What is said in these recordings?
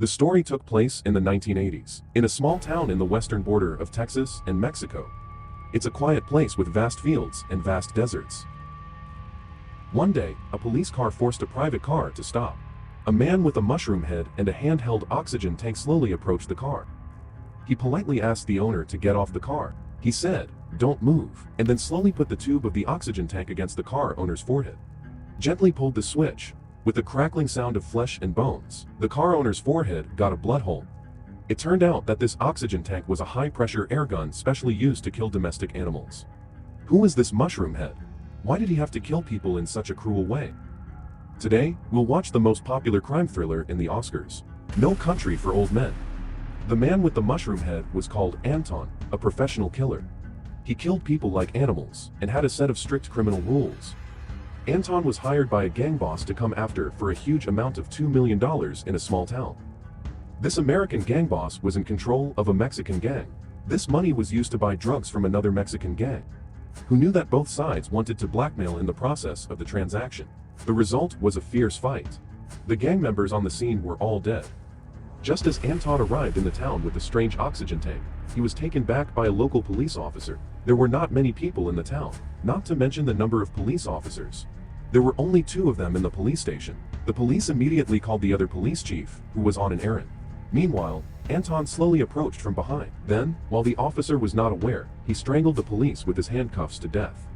The story took place in the 1980s, in a small town in the western border of Texas and Mexico. It's a quiet place with vast fields and vast deserts. One day, a police car forced a private car to stop. A man with a mushroom head and a handheld oxygen tank slowly approached the car. He politely asked the owner to get off the car. He said, "Don't move," and then slowly put the tube of the oxygen tank against the car owner's forehead. Gently pulled the switch. With the crackling sound of flesh and bones, the car owner's forehead got a blood hole. It turned out that this oxygen tank was a high-pressure air gun specially used to kill domestic animals. Who was this mushroom head? Why did he have to kill people in such a cruel way? Today, we'll watch the most popular crime thriller in the Oscars, No Country for Old Men. The man with the mushroom head was called Anton, a professional killer. He killed people like animals and had a set of strict criminal rules. Anton was hired by a gang boss to come after for a huge amount of $2 million in a small town. This American gang boss was in control of a Mexican gang. This money was used to buy drugs from another Mexican gang, who knew that both sides wanted to blackmail in the process of the transaction. The result was a fierce fight. The gang members on the scene were all dead. Just as Anton arrived in the town with the strange oxygen tank, he was taken back by a local police officer. There were not many people in the town, not to mention the number of police officers. There were only 2 of them in the police station. The police immediately called the other police chief, who was on an errand. Meanwhile, Anton slowly approached from behind. Then, while the officer was not aware, he strangled the police with his handcuffs to death.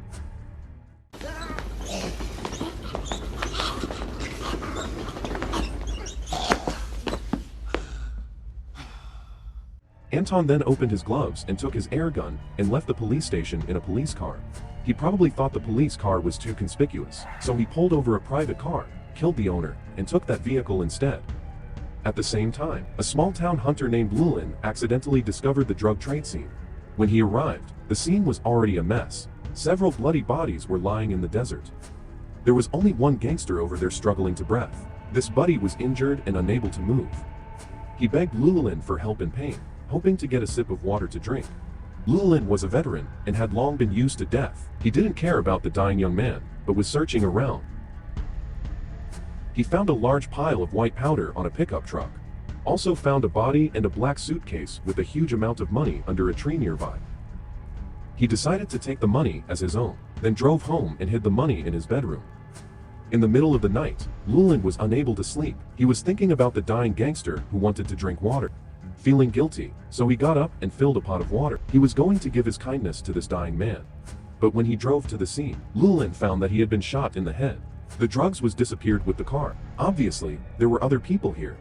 Anton then opened his gloves and took his air gun and left the police station in a police car. He probably thought the police car was too conspicuous, so he pulled over a private car, killed the owner, and took that vehicle instead. At the same time, a small-town hunter named Llewelyn accidentally discovered the drug trade scene. When he arrived, the scene was already a mess. Several bloody bodies were lying in the desert. There was only one gangster over there struggling to breath. This buddy was injured and unable to move. He begged Llewelyn for help in pain, hoping to get a sip of water to drink. Llewelyn was a veteran and had long been used to death. He didn't care about the dying young man, but was searching around. He found a large pile of white powder on a pickup truck. Also found a body and a black suitcase with a huge amount of money under a tree nearby. He decided to take the money as his own, then drove home and hid the money in his bedroom. In the middle of the night, Llewelyn was unable to sleep. He was thinking about the dying gangster who wanted to drink water. Feeling guilty, so he got up and filled a pot of water. He was going to give his kindness to this dying man. But when he drove to the scene, Llewelyn found that he had been shot in the head. The drugs was disappeared with the car. Obviously, there were other people here.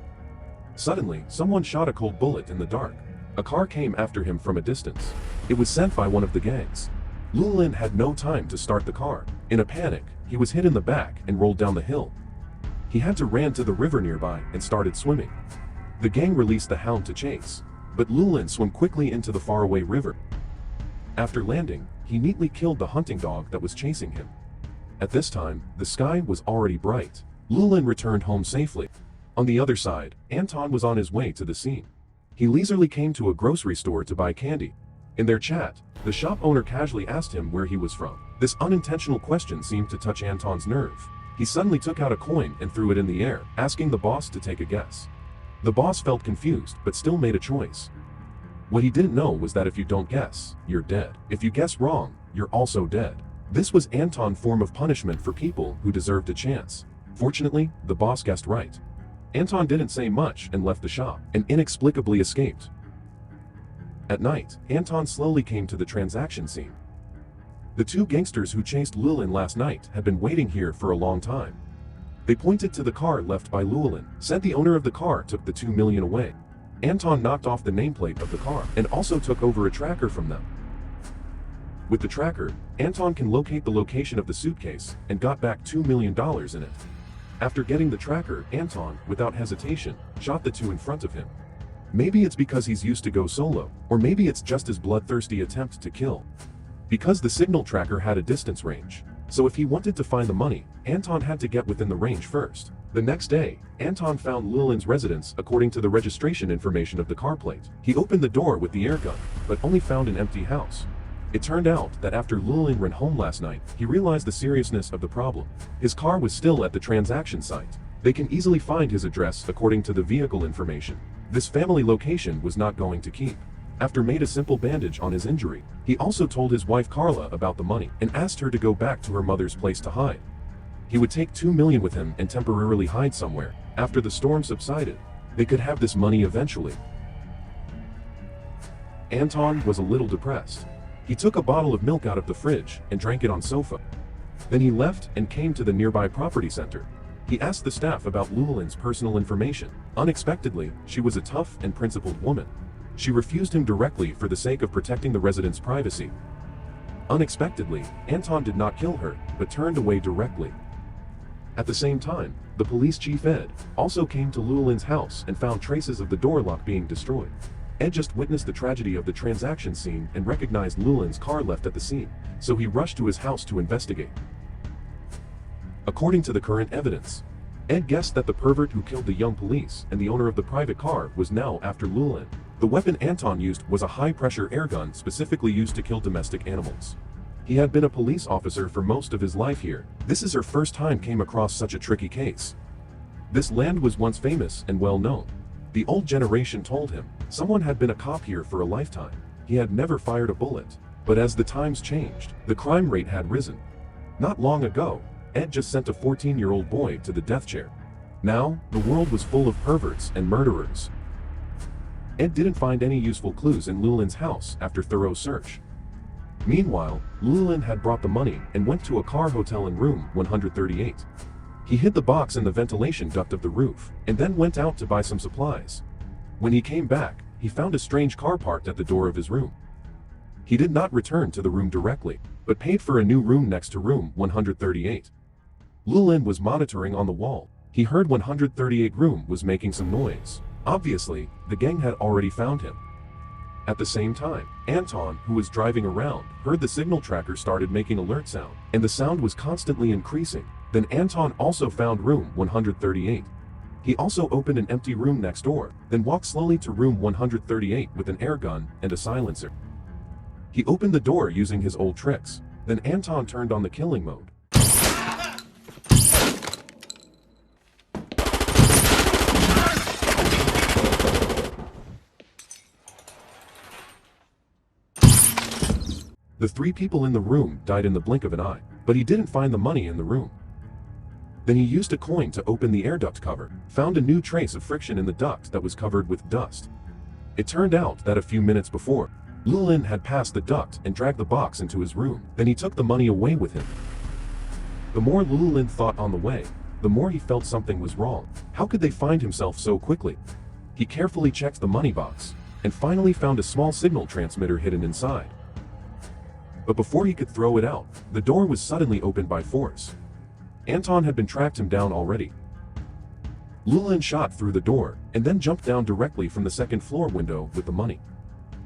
Suddenly, someone shot a cold bullet in the dark. A car came after him from a distance. It was sent by one of the gangs. Llewelyn had no time to start the car. In a panic, he was hit in the back and rolled down the hill. He had to run to the river nearby and started swimming. The gang released the hound to chase, but Llewelyn swam quickly into the faraway river. After landing, he neatly killed the hunting dog that was chasing him. At this time, the sky was already bright. Llewelyn returned home safely. On the other side, Anton was on his way to the scene. He leisurely came to a grocery store to buy candy. In their chat, the shop owner casually asked him where he was from. This unintentional question seemed to touch Anton's nerve. He suddenly took out a coin and threw it in the air, asking the boss to take a guess. The boss felt confused, but still made a choice. What he didn't know was that if you don't guess, you're dead. If you guess wrong, you're also dead. This was Anton's form of punishment for people who deserved a chance. Fortunately, the boss guessed right. Anton didn't say much and left the shop, and inexplicably escaped. At night, Anton slowly came to the transaction scene. The 2 gangsters who chased Llewelyn last night had been waiting here for a long time. They pointed to the car left by Llewelyn, said the owner of the car took the $2 million away. Anton knocked off the nameplate of the car and also took over a tracker from them. With the tracker, Anton can locate the location of the suitcase and got back $2 million in it. After getting the tracker, Anton, without hesitation, shot the 2 in front of him. Maybe it's because he's used to go solo, or maybe it's just his bloodthirsty attempt to kill. Because the signal tracker had a distance range, so if he wanted to find the money, Anton had to get within the range first. The next day, Anton found Llewelyn's residence according to the registration information of the car plate. He opened the door with the air gun, but only found an empty house. It turned out that after Llewelyn ran home last night, he realized the seriousness of the problem. His car was still at the transaction site. They can easily find his address according to the vehicle information. This family location was not going to keep. After made a simple bandage on his injury, he also told his wife Carla about the money and asked her to go back to her mother's place to hide. He would take $2 million with him and temporarily hide somewhere. After the storm subsided, they could have this money eventually. Anton was a little depressed. He took a bottle of milk out of the fridge and drank it on sofa. Then he left and came to the nearby property center. He asked the staff about Llewelyn's personal information. Unexpectedly, she was a tough and principled woman. She refused him directly for the sake of protecting the residents' privacy. Unexpectedly, Anton did not kill her, but turned away directly. At the same time, the police chief Ed also came to Llewelyn's house and found traces of the door lock being destroyed. Ed just witnessed the tragedy of the transaction scene and recognized Llewelyn's car left at the scene, so he rushed to his house to investigate. According to the current evidence, Ed guessed that the pervert who killed the young police and the owner of the private car was now after Llewelyn. The weapon Anton used was a high-pressure air gun specifically used to kill domestic animals. He had been a police officer for most of his life here. This is her first time came across such a tricky case. This land was once famous and well known. The old generation told him someone had been a cop here for a lifetime. He had never fired a bullet. But as the times changed, the crime rate had risen. Not long ago, Ed just sent a 14-year-old boy to the death chair. Now, the world was full of perverts and murderers. Ed didn't find any useful clues in Llewelyn's house after thorough search. Meanwhile, Llewelyn had brought the money and went to a car hotel in room 138. He hid the box in the ventilation duct of the roof, and then went out to buy some supplies. When he came back, he found a strange car parked at the door of his room. He did not return to the room directly, but paid for a new room next to room 138. Llewelyn was monitoring on the wall. He heard 138 room was making some noise. Obviously, the gang had already found him. At the same time, Anton, who was driving around, heard the signal tracker started making alert sound, and the sound was constantly increasing. Then Anton also found room 138. He also opened an empty room next door, then walked slowly to room 138 with an air gun and a silencer. He opened the door using his old tricks. Then Anton turned on the killing mode. The 3 people in the room died in the blink of an eye, but he didn't find the money in the room. Then he used a coin to open the air duct cover, found a new trace of friction in the duct that was covered with dust. It turned out that a few minutes before, Llewelyn had passed the duct and dragged the box into his room. Then he took the money away with him. The more Llewelyn thought on the way, the more he felt something was wrong. How could they find himself so quickly? He carefully checked the money box, and finally found a small signal transmitter hidden inside. But before he could throw it out, the door was suddenly opened by force. Anton had been tracked him down already. Llewelyn shot through the door, and then jumped down directly from the second floor window with the money.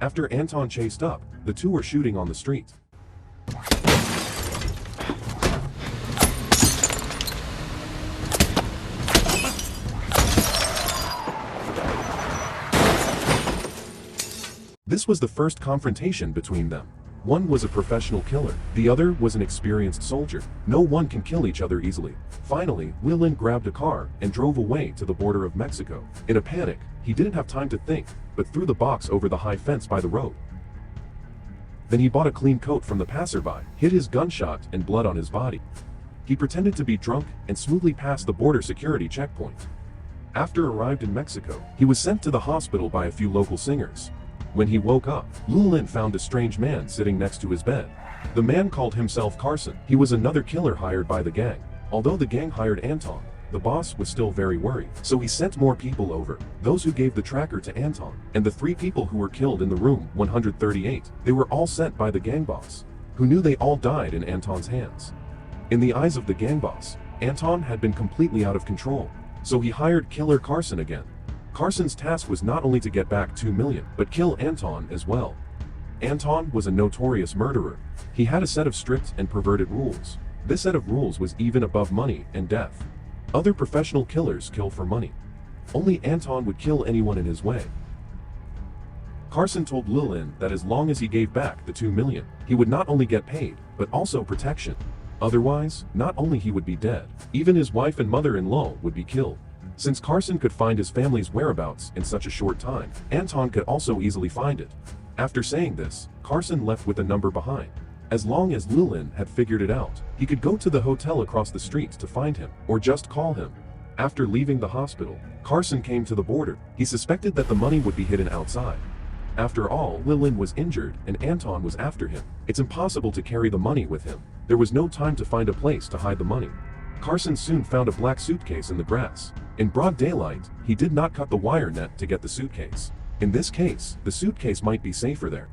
After Anton chased up, the two were shooting on the street. This was the first confrontation between them. One was a professional killer, the other was an experienced soldier. No one can kill each other easily. Finally, Llewelyn grabbed a car and drove away to the border of Mexico. In a panic, he didn't have time to think, but threw the box over the high fence by the road. Then he bought a clean coat from the passerby, hid his gunshot and blood on his body. He pretended to be drunk and smoothly passed the border security checkpoint. After arrived in Mexico, he was sent to the hospital by a few local singers. When he woke up, Llewelyn found a strange man sitting next to his bed. The man called himself Carson. He was another killer hired by the gang. Although the gang hired Anton, the boss was still very worried. So he sent more people over, those who gave the tracker to Anton, and the 3 people who were killed in the room 138. They were all sent by the gang boss, who knew they all died in Anton's hands. In the eyes of the gang boss, Anton had been completely out of control. So he hired killer Carson again. Carson's task was not only to get back $2 million, but kill Anton as well. Anton was a notorious murderer. He had a set of strict and perverted rules. This set of rules was even above money and death. Other professional killers kill for money. Only Anton would kill anyone in his way. Carson told Llewelyn that as long as he gave back the $2 million, he would not only get paid, but also protection. Otherwise, not only he would be dead, even his wife and mother-in-law would be killed. Since Carson could find his family's whereabouts in such a short time, Anton could also easily find it. After saying this, Carson left with a number behind. As long as Llewelyn had figured it out, he could go to the hotel across the street to find him, or just call him. After leaving the hospital, Carson came to the border. He suspected that the money would be hidden outside. After all, Llewelyn was injured and Anton was after him. It's impossible to carry the money with him. There was no time to find a place to hide the money. Carson soon found a black suitcase in the grass. In broad daylight, he did not cut the wire net to get the suitcase. In this case, the suitcase might be safer there.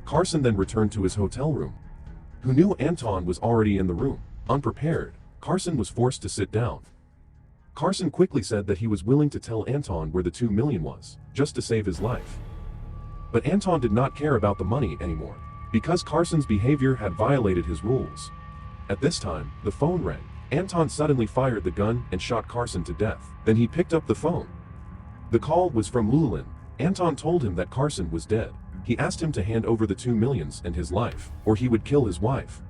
Carson then returned to his hotel room. Who knew Anton was already in the room? Unprepared, Carson was forced to sit down. Carson quickly said that he was willing to tell Anton where the $2 million was, just to save his life. But Anton did not care about the money anymore, because Carson's behavior had violated his rules. At this time, the phone rang. Anton suddenly fired the gun and shot Carson to death. Then he picked up the phone. The call was from Llewelyn. Anton told him that Carson was dead. He asked him to hand over the $2 million and his life, or he would kill his wife.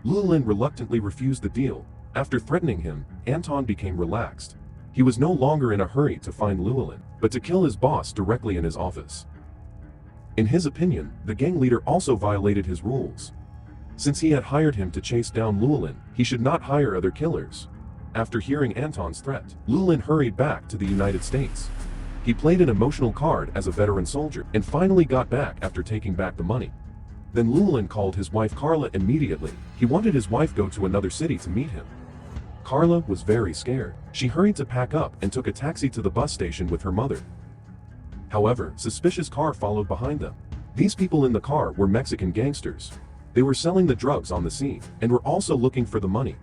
Llewelyn reluctantly refused the deal. After threatening him, Anton became relaxed. He was no longer in a hurry to find Llewelyn, but to kill his boss directly in his office. In his opinion, the gang leader also violated his rules. Since he had hired him to chase down Llewelyn, he should not hire other killers. After hearing Anton's threat, Llewelyn hurried back to the United States. He played an emotional card as a veteran soldier and finally got back after taking back the money. Then Llewelyn called his wife Carla immediately. He wanted his wife to go to another city to meet him. Carla was very scared. She hurried to pack up and took a taxi to the bus station with her mother. However, suspicious car followed behind them. These people in the car were Mexican gangsters. They were selling the drugs on the scene and were also looking for the money.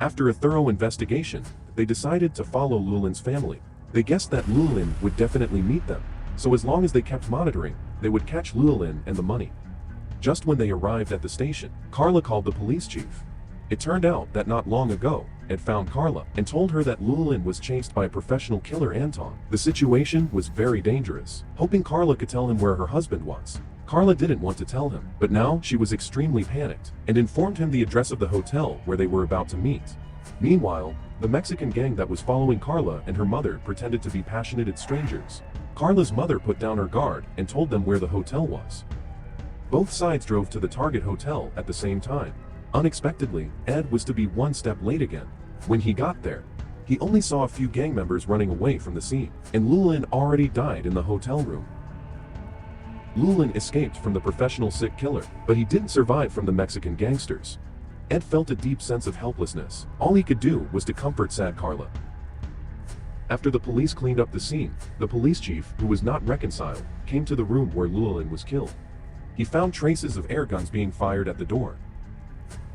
After a thorough investigation, they decided to follow Llewelyn's family. They guessed that Llewelyn would definitely meet them, so as long as they kept monitoring, they would catch Llewelyn and the money. Just when they arrived at the station, Carla called the police chief. It turned out that not long ago, Ed found Carla and told her that Llewelyn was chased by a professional killer, Anton. The situation was very dangerous. Hoping Carla could tell him where her husband was, Carla didn't want to tell him, but now she was extremely panicked and informed him the address of the hotel where they were about to meet. Meanwhile, the Mexican gang that was following Carla and her mother pretended to be passionate strangers. Carla's mother put down her guard and told them where the hotel was. Both sides drove to the target hotel at the same time. Unexpectedly, Ed was to be one step late again. When he got there, he only saw a few gang members running away from the scene, and Llewelyn already died in the hotel room. Llewelyn escaped from the professional sick killer, but he didn't survive from the Mexican gangsters. Ed felt a deep sense of helplessness. All he could do was to comfort sad Carla. After the police cleaned up the scene, the police chief, who was not reconciled, came to the room where Llewelyn was killed. He found traces of air guns being fired at the door.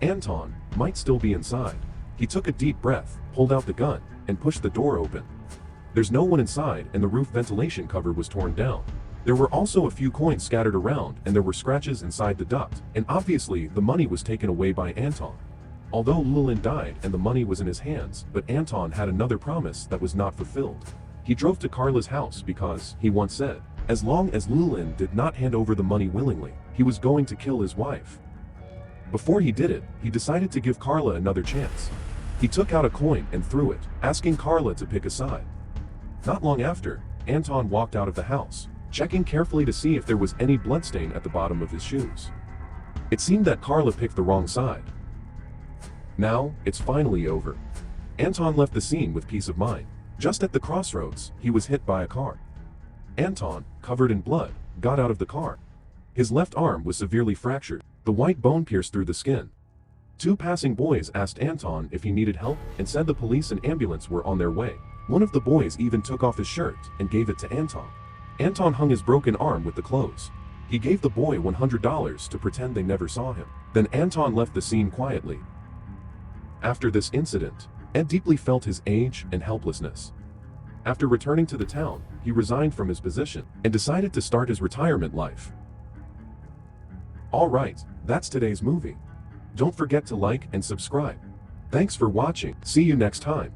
Anton might still be inside. He took a deep breath, pulled out the gun, and pushed the door open. There's no one inside, and the roof ventilation cover was torn down. There were also a few coins scattered around, and there were scratches inside the duct, and obviously the money was taken away by Anton. Although Llewelyn died and the money was in his hands, but Anton had another promise that was not fulfilled. He drove to Carla's house because, he once said, as long as Llewelyn did not hand over the money willingly, he was going to kill his wife. Before he did it, he decided to give Carla another chance. He took out a coin and threw it, asking Carla to pick a side. Not long after, Anton walked out of the house, checking carefully to see if there was any bloodstain at the bottom of his shoes. It seemed that Carla picked the wrong side. Now, it's finally over. Anton left the scene with peace of mind. Just at the crossroads, he was hit by a car. Anton, covered in blood, got out of the car. His left arm was severely fractured. The white bone pierced through the skin. Two passing boys asked Anton if he needed help and said the police and ambulance were on their way. One of the boys even took off his shirt and gave it to Anton. Anton hung his broken arm with the clothes. He gave the boy $100 to pretend they never saw him. Then Anton left the scene quietly. After this incident, Ed deeply felt his age and helplessness. After returning to the town, he resigned from his position and decided to start his retirement life. Alright, that's today's movie. Don't forget to like and subscribe. Thanks for watching. See you next time.